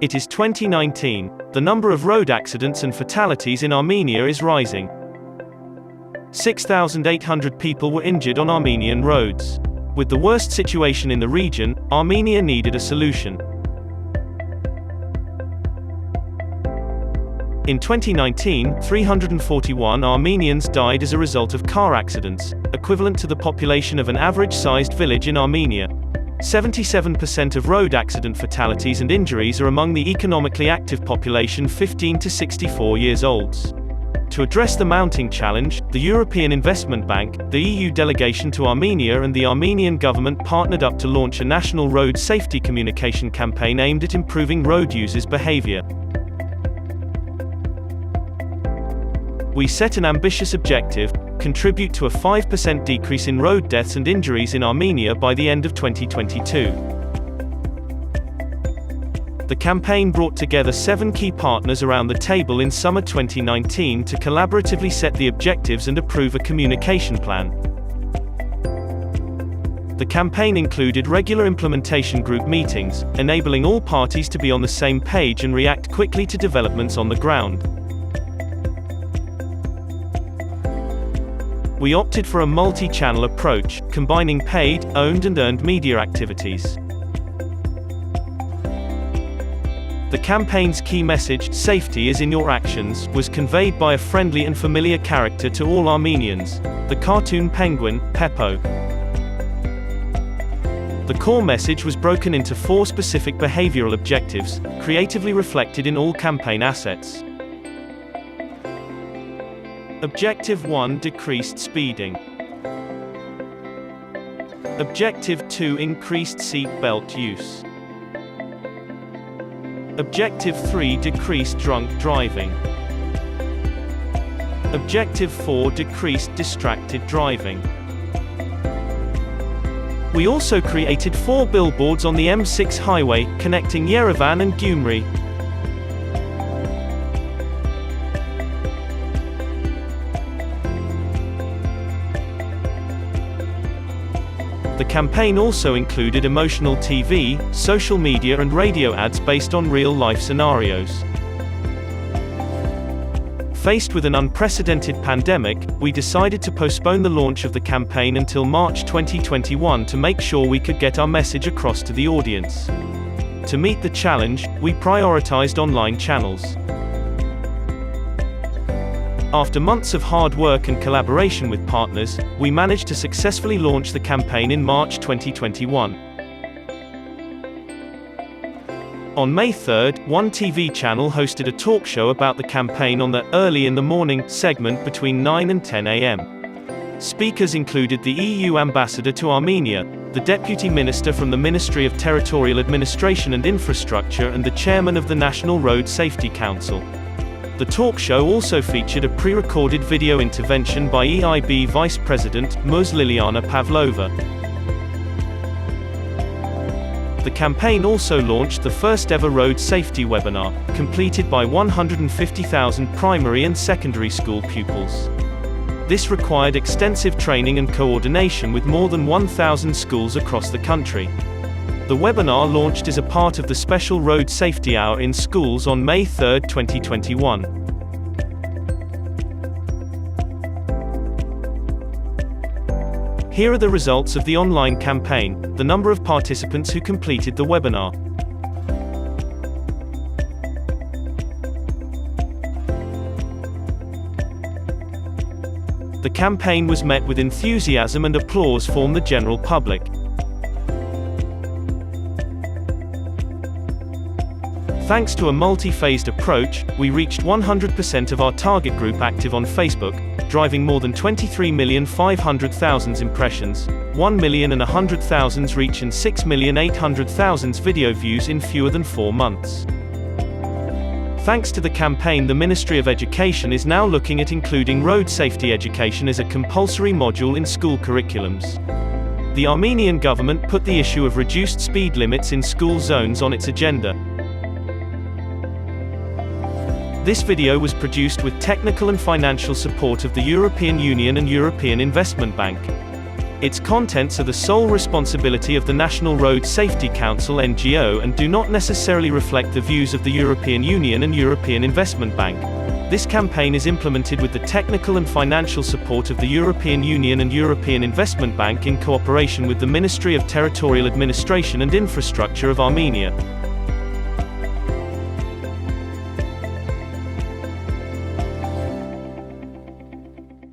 It is 2019. The number of road accidents and fatalities in Armenia is rising. 6,800 people were injured on Armenian roads. With the worst situation in the region, Armenia needed a solution. In 2019, 341 Armenians died as a result of car accidents, equivalent to the population of an average-sized village in Armenia. 77% of road accident fatalities and injuries are among the economically active population 15 to 64 years old. To address the mounting challenge, the European Investment Bank, the EU delegation to Armenia and the Armenian government partnered up to launch a national road safety communication campaign aimed at improving road users' behavior. We set an ambitious objective: contribute to a 5% decrease in road deaths and injuries in Armenia by the end of 2022. The campaign brought together 7 key partners around the table in summer 2019 to collaboratively set the objectives and approve a communication plan. The campaign included regular implementation group meetings, enabling all parties to be on the same page and react quickly to developments on the ground. We opted for a multi-channel approach, combining paid, owned and earned media activities. The campaign's key message, "Safety is in your actions," was conveyed by a friendly and familiar character to all Armenians, the cartoon penguin, Peppo. The core message was broken into 4 specific behavioral objectives, creatively reflected in all campaign assets. Objective 1: decreased speeding. Objective 2: increased seat belt use. Objective 3: decreased drunk driving. Objective 4: decreased distracted driving. We also created 4 billboards on the M6 highway, connecting Yerevan and Gyumri. The campaign also included emotional TV, social media and radio ads based on real-life scenarios. Faced with an unprecedented pandemic, we decided to postpone the launch of the campaign until March 2021 to make sure we could get our message across to the audience. To meet the challenge, we prioritized online channels. After months of hard work and collaboration with partners, we managed to successfully launch the campaign in March 2021. On May 3rd, one TV channel hosted a talk show about the campaign on the "Early in the Morning" segment between 9 and 10 a.m. Speakers included the EU Ambassador to Armenia, the Deputy Minister from the Ministry of Territorial Administration and Infrastructure and the Chairman of the National Road Safety Council. The talk show also featured a pre-recorded video intervention by EIB Vice President, Ms. Liliana Pavlova. The campaign also launched the first-ever road safety webinar, completed by 150,000 primary and secondary school pupils. This required extensive training and coordination with more than 1,000 schools across the country. The webinar launched as a part of the Special Road Safety Hour in schools on May 3, 2021. Here are the results of the online campaign, the number of participants who completed the webinar. The campaign was met with enthusiasm and applause from the general public. Thanks to a multi-phased approach, we reached 100% of our target group active on Facebook, driving more than 23,500,000 impressions, 1,100,000 reach and 6,800,000 video views in fewer than 4 months. Thanks to the campaign, the Ministry of Education is now looking at including road safety education as a compulsory module in school curriculums. The Armenian government put the issue of reduced speed limits in school zones on its agenda. This video was produced with technical and financial support of the European Union and European Investment Bank. Its contents are the sole responsibility of the National Road Safety Council (NGO) and do not necessarily reflect the views of the European Union and European Investment Bank. This campaign is implemented with the technical and financial support of the European Union and European Investment Bank in cooperation with the Ministry of Territorial Administration and Infrastructure of Armenia.